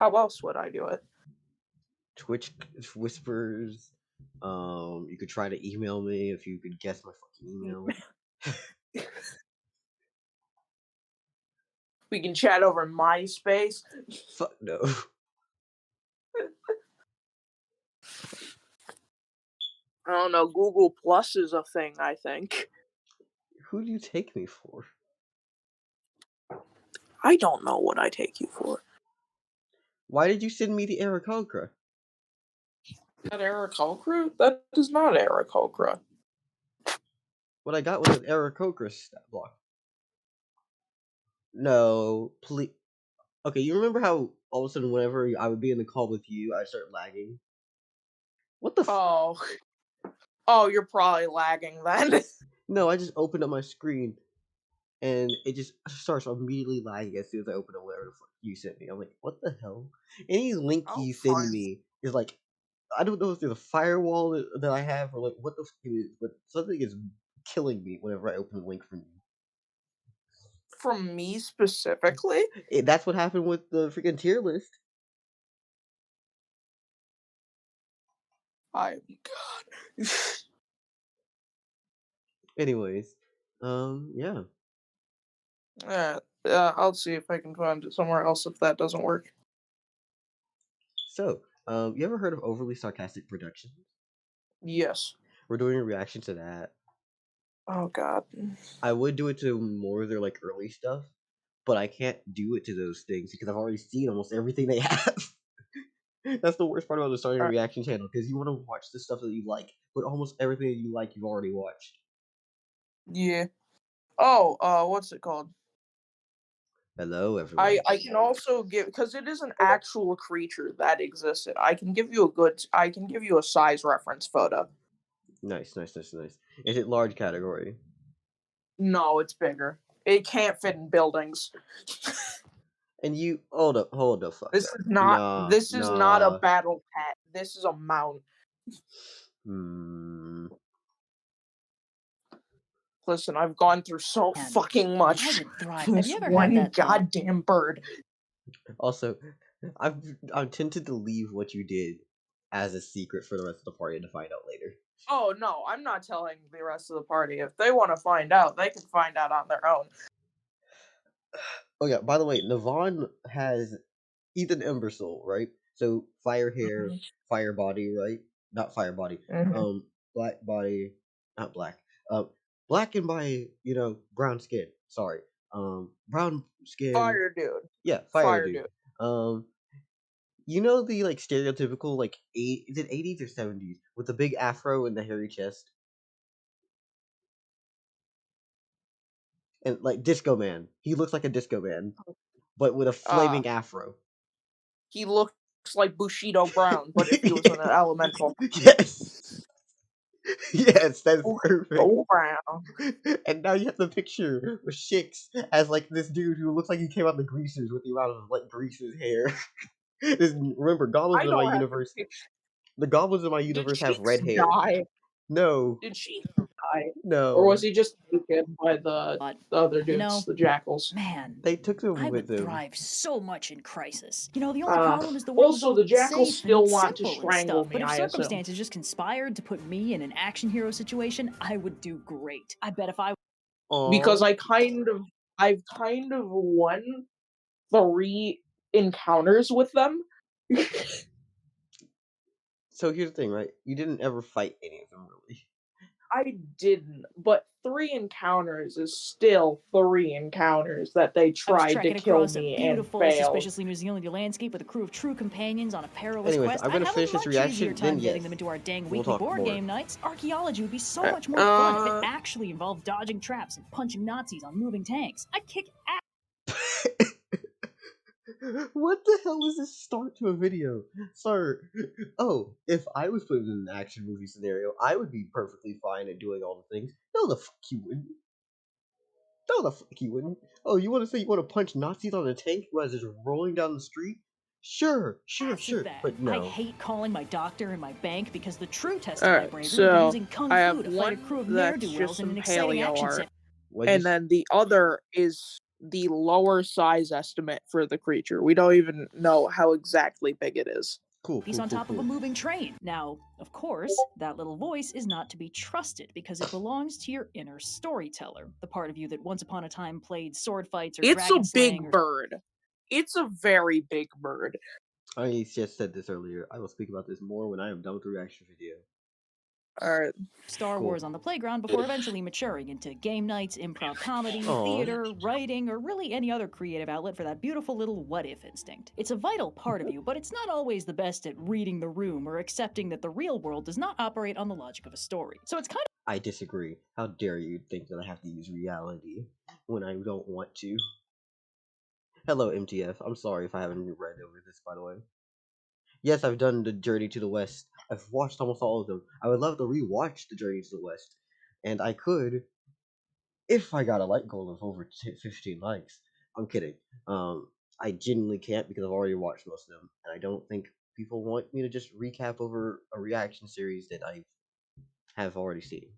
How else would I do it? Twitch whispers. You could try to email me if you could guess my fucking email. We can chat over MySpace. Fuck no. I don't know. Google Plus is a thing, I think. Who do you take me for? I don't know what I take you for. Why did you send me the Aarakocra? That Aarakocra? That is not Aarakocra. What I got was an Aarakocra stat block. No, please. Okay, you remember how all of a sudden, whenever I would be in the call with you, I start lagging? What the Oh. Oh, you're probably lagging then. No, I just opened up my screen and it just starts immediately lagging as soon as I open up whatever the fuck you sent me. I'm like, what the hell? Any link I'll you send find me is like, I don't know if there's a firewall that I have or like what the fuck it is, but something is killing me whenever I open a link from you. from me specifically. That's what happened with the freaking tier list. I God. Anyways, yeah. I'll see if I can find it somewhere else if that doesn't work. So, you ever heard of overly sarcastic productions? Yes. We're doing a reaction to that. Oh God. I would do it to more of their like early stuff, but I can't do it to those things because I've already seen almost everything they have. That's the worst part about starting a Alright. reaction channel because you want to watch the stuff that you like, but almost everything that you like you've already watched. Yeah. Oh, what's it called? Hello, I everyone. I can also give because it is an actual creature that existed. I can give you a size reference photo. Nice, nice, nice, nice. Is it large category? No, it's bigger. It can't fit in buildings. And you hold the fuck up. This is not a Nah. battle pet. This is a mount. Hmm. Listen, I've gone through so Man, fucking I much would thrive. from Have this you ever had one that thought? goddamn bird. Also, I'm tempted to leave what you did as a secret for the rest of the party to find out later. Oh no, I'm not telling the rest of the party. If they want to find out, they can find out on their own. Oh yeah, by the way, Navon has Ethan Embersoul, right? So fire hair, Mhm. fire body, right? Not fire body. Mhm. Black body, not black. Blackened by brown skin. Sorry. Brown skin. Fire dude. Yeah, fire Fire dude. dude. Um, you know the like stereotypical like is it 80s or 70s with the big afro and the hairy chest and like Disco Man. He looks like a Disco Man, but with a Uh, flaming afro. he looks like Bushido Brown, but if he was an elemental. Yes. Yes, that's perfect. Bushido Brown. And now you have the picture with Shix as like this dude who looks like he came out the greasers with the amount of like greases hair. Remember, goblins I in my don't have the universe. picture. The goblins in my Did universe have Cheeks red hair. die? No, Did Cheeks die? Or was no, he just taken by But, the other you dudes, know, the jackals? man, they took I him with would them. thrive so much in crisis. You know, the only problem is the world is Also, all the jackals safe still and want to simple and strangle stuff, me, but if I assume. circumstances just conspired to put me in an action hero situation, I would do great. I bet if I Because Aww. I've kind of won 3 encounters with them. So here's the thing, right? You didn't ever fight any of them, really. I didn't, but 3 encounters is still 3 encounters that they was tried to trekking kill across a me and beautiful, failed. suspiciously New Zealand landscape with a crew of true companions on a perilous Anyways, quest, I'm I'd gonna have a finish this much easier reaction. Then time getting yes, them into our dang we'll weekly talk board more. game nights. Archaeology would be so Uh, much more fun if it uh, actually involved dodging traps and punching Nazis on moving tanks. I'd kick ass. What the hell is this start to a video? Sir, oh, if I was put in an action movie scenario, I would be perfectly fine at doing all the things. No, the fuck you wouldn't. No, the fuck you wouldn't. Oh, you want to say you want to punch Nazis on a tank while it's just rolling down the street? Sure, sure, At sure, that. but I no. hate calling my doctor and my bank because the true test of my Alright, bravery would be so using kung I fu have to fight a crew one of that's ne'er-do-wells just in some an exciting paleo action art, set. What'd you? and then the other is the lower size estimate for the creature. We don't even know how exactly big it is. Cool, He's cool, on cool, top of a cool. moving train. Now, of course, that little voice is not to be trusted because it belongs to your inner storyteller, the part of you that once upon a time played sword fights or It's a dragon slaying big or bird. It's a very big bird. I just said this earlier. I will speak about this more when I am done with the reaction video. Alright. Star Cool. Wars on the playground before eventually maturing into game nights, improv comedy, Aw. theater, writing, or really any other creative outlet for that beautiful little what-if instinct. It's a vital part of you, but it's not always the best at reading the room or accepting that the real world does not operate on the logic of a story. So it's kind of I disagree. How dare you think that I have to use reality when I don't want to? Hello, MTF. I'm sorry if I haven't read over this, by the way. Yes, I've done the Journey to the West. I've watched almost all of them. I would love to rewatch the Journey to the West, and I could if I got a like goal of over 15 likes. I'm kidding. I genuinely can't because I've already watched most of them, and I don't think people want me to just recap over a reaction series that I have already seen.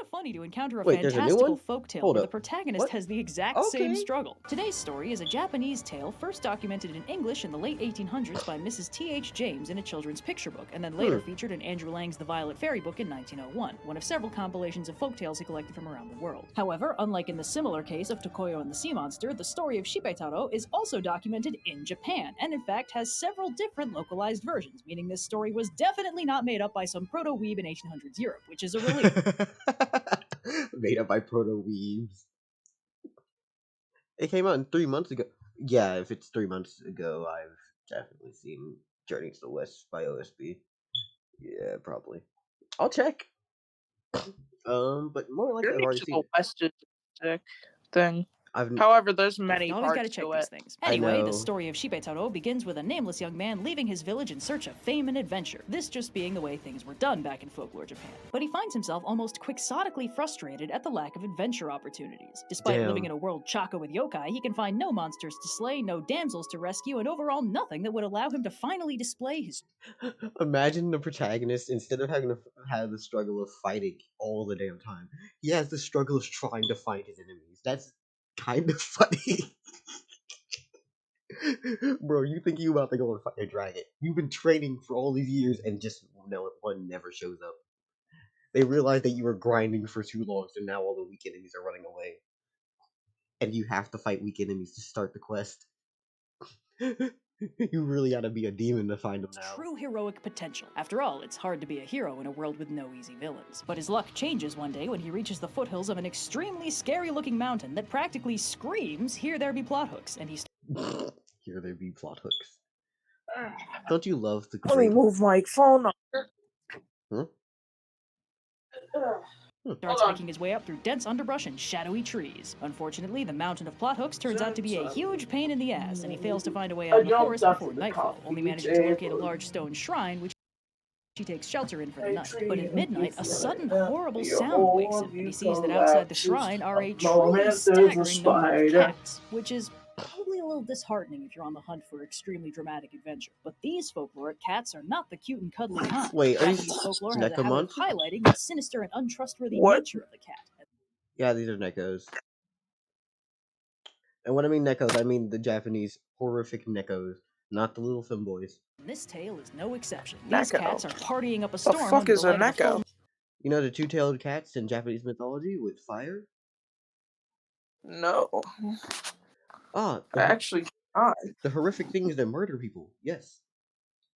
of funny to encounter a Wait, there's a new fantastical one? folktale Hold where the up. protagonist What? has the exact same Okay. struggle. Today's story is a Japanese tale first documented in English in the late 1800s by Mrs. T.H. James in a children's picture book, and then later featured in Andrew Lang's The Violet Fairy book in 1901, one of several compilations of folktales he collected from around the world. However, unlike in the similar case of Tokoyo and the Sea Monster, the story of Shippeitaru is also documented in Japan, and in fact has several different localized versions, meaning this story was definitely not made up by some proto-weeb in 1800s Europe, which is a relief. Made up by proto weebs. It came out in 3 months ago. Yeah, if it's 3 months ago, I've definitely seen Journey to the West by OSP. Yeah, probably. I'll check. But more likely I've Journey already to seen the it. West is a sick thing. I've However, there's many Always gotta parts check to these it. things. I Anyway, the know. story of Shippeitaru begins with a nameless young man leaving his village in search of fame and adventure, this just being the way things were done back in folklore Japan. But he finds himself almost quixotically frustrated at the lack of adventure opportunities. Despite living in a world chock-a with yokai, he can find no monsters to slay, no damsels to rescue, and overall nothing that would allow him to finally display his Imagine the protagonist, instead of having to have the struggle of fighting all the damn time, he has the struggle of trying to fight his enemies. That's kind of funny. Bro, you think you about to go and fight a dragon. You've been training for all these years and just no one never shows up. They realize that you were grinding for too long, so now all the weak enemies are running away. And you have to fight weak enemies to start the quest. You really gotta be a demon to find them now. true heroic potential. After all, it's hard to be a hero in a world with no easy villains. But his luck changes one day when he reaches the foothills of an extremely scary-looking mountain that practically screams, "Here there be plot hooks," and he Here there be plot hooks. Don't you love the Let me great... move my phone. Huh? starts hiking his way up through dense underbrush and shadowy trees. Unfortunately, the mountain of plot hooks turns out to be a huge pain in the ass, and he fails to find a way out of the forest before nightfall, only managing to locate a large stone shrine, which he takes shelter in for the night. But at midnight, a sudden horrible sound wakes him, and he sees that outside the shrine are a truly staggering number of cats, which is probably a little disheartening if you're on the hunt for extremely dramatic adventure. But these folkloric cats are not the cute and cuddly kind. Wait, are you Japanese folklore has a habit of Necromons? highlighting the sinister and untrustworthy What? nature of the cat. Yeah, these are Nekos. And when I mean Nekos, I mean the Japanese horrific Nekos, not the little femboys. And this tale is no exception. These Neko. cats are partying up a The storm fuck under the is a light of a full Neko? You know the two-tailed cats in Japanese mythology with fire? No. Ah, Actually, not. the horrific things that murder people. Yes.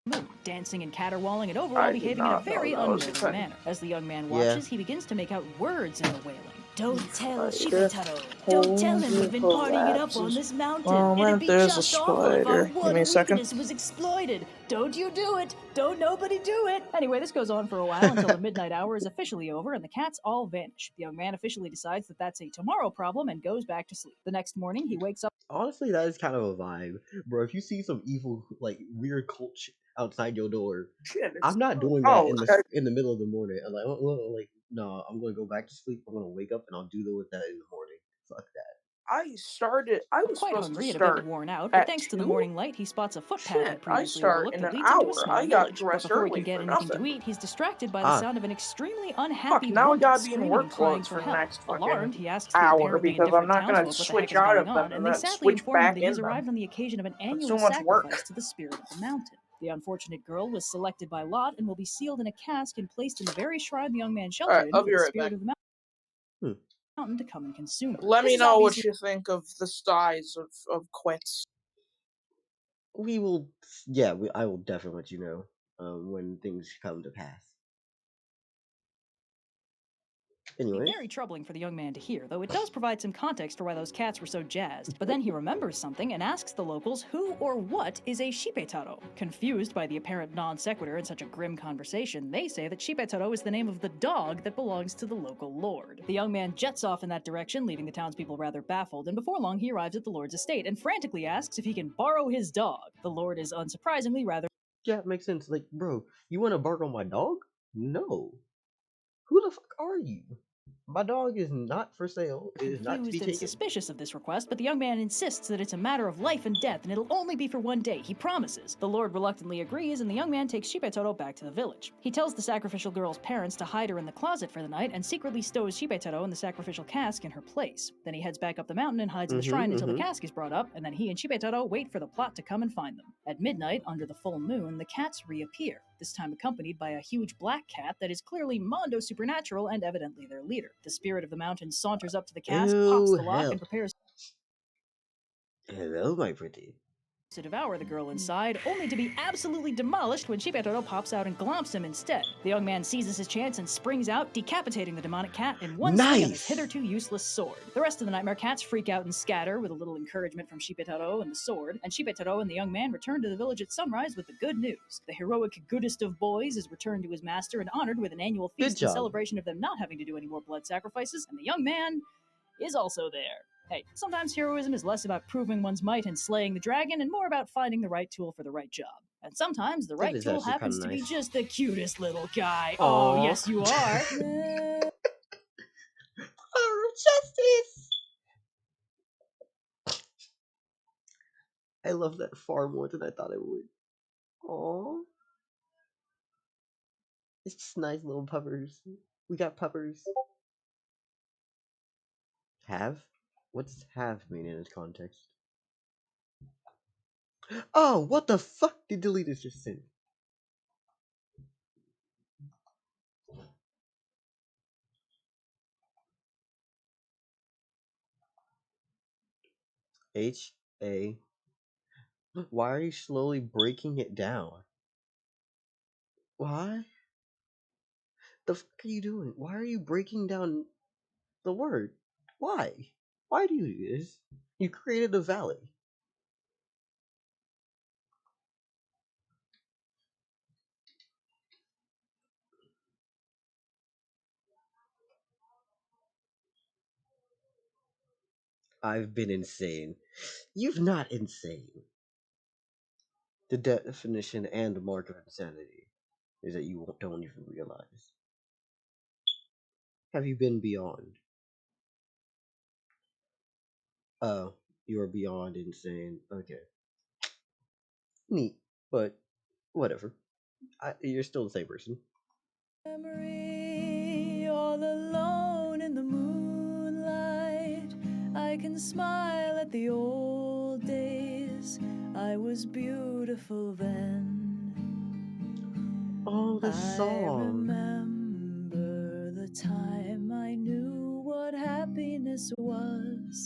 moon, dancing and caterwauling and overall I did behaving in a not know very that was a unnerving thing. manner. As the young man Yeah. watches, he begins to make out words in the wailing. Don't tell Spider. Shippeitaru. Don't tell him we've been partying it up on this mountain. It'd be There's a just awful if our spider. Give me a one second. weakness was exploited. Don't you do it. Don't nobody do it. Anyway, this goes on for a while until the midnight hour is officially over and the cats all vanish. The young man officially decides that that's a tomorrow problem and goes back to sleep. The next morning, he wakes up. Honestly, that is kind of a vibe, bro. If you see some evil, like weird cult outside your door, Shit, I'm not doing that oh, in the middle of the morning. I'm like, like, no, I'm going to go back to sleep. I'm going to wake up and I'll deal with that in the morning. Fuck that. I was Quite supposed to hungry and a bit start worn out, but at thanks to the 2. morning light, he spots a footpath he'd Shit, I previously start overlooked in that an leads into a hour. small I got village. But dressed before he early can get for anything to nothing. eat, he's distracted by the Ah, sound of an extremely Fuck, unhappy now I woman gotta be in screaming work and crying clothes for for the help. next fucking Alarmed, he asks the hour apparently because I'm indifferent not gonna townsfolk what the heck switch is out going of them on, and and they then sadly switch inform him back that he's in them. arrived on the occasion of an That's annual too much work. sacrifice to the spirit of the mountain. The unfortunate girl was selected by lot and will be sealed in a cask and placed in the very shrine the young man sheltered Alright, in I'll for be the right spirit back. of the hmm. mountain to come and consume her. Let This me is know what obviously you think of the size of quits. We will. Yeah, I will definitely let you know when things come to pass. Anyways, very troubling for the young man to hear, though it does provide some context for why those cats were so jazzed. But then he remembers something and asks the locals who or what is a Shippeitaru. Confused by the apparent non sequitur in such a grim conversation, they say that Shippeitaru is the name of the dog that belongs to the local lord. The young man jets off in that direction, leaving the townspeople rather baffled, and before long he arrives at the lord's estate and frantically asks if he can borrow his dog. The lord is unsurprisingly rather yeah, it makes sense. Like, bro, you want to bark on my dog? No. Who the fuck are you? My dog is not for sale. It is not to be confused and taken. suspicious of this request, but the young man insists that it's a matter of life and death and it'll only be for one day. He promises. The lord reluctantly agrees, and the young man takes Shippeitaru back to the village. He tells the sacrificial girl's parents to hide her in the closet for the night and secretly stows Shippeitaru in the sacrificial cask in her place. Then he heads back up the mountain and hides in the shrine until the cask is brought up, and then he and Shippeitaru wait for the plot to come and find them. At midnight, under the full moon, the cats reappear, this time accompanied by a huge black cat that is clearly Mondo supernatural and evidently their leader. The spirit of the mountain saunters up to the cask, pops the lock, Hell. and prepares Hello, my pretty. to devour the girl inside, only to be absolutely demolished when Shippeitaru pops out and glomps him instead. The young man seizes his chance and springs out, decapitating the demonic cat in one swing of his hitherto useless sword. The rest of the nightmare cats freak out and scatter with a little encouragement from Shippeitaru and the sword, and Shippeitaru and the young man return to the village at sunrise with the good news. The heroic goodest of boys is returned to his master and honored with an annual feast in celebration of them not having to do any more blood sacrifices, and the young man is also there. Hey, sometimes heroism is less about proving one's might and slaying the dragon and more about finding the right tool for the right job. And sometimes the right tool happens to be just the cutest little guy. Oh, yes, you are. Oh, justice! I love that far more than I thought I would. Aww. It's just nice little puppers. We got puppers. Have? What does have mean in this context? Oh, what the fuck did Deletus just send? H-A. Why are you slowly breaking it down? Why? The fuck are you doing? Why are you breaking down the word? Why? Why do you do this? You created a valley. I've been insane. You've not insane. The definition and mark of insanity is that you don't even realize. Have you been beyond? Oh, you are beyond insane. Okay. Neat. But, whatever. You're still the same person. Memory, all alone in the moonlight, I can smile at the old days. I was beautiful then. Oh, the song. I remember the time I knew what happiness was.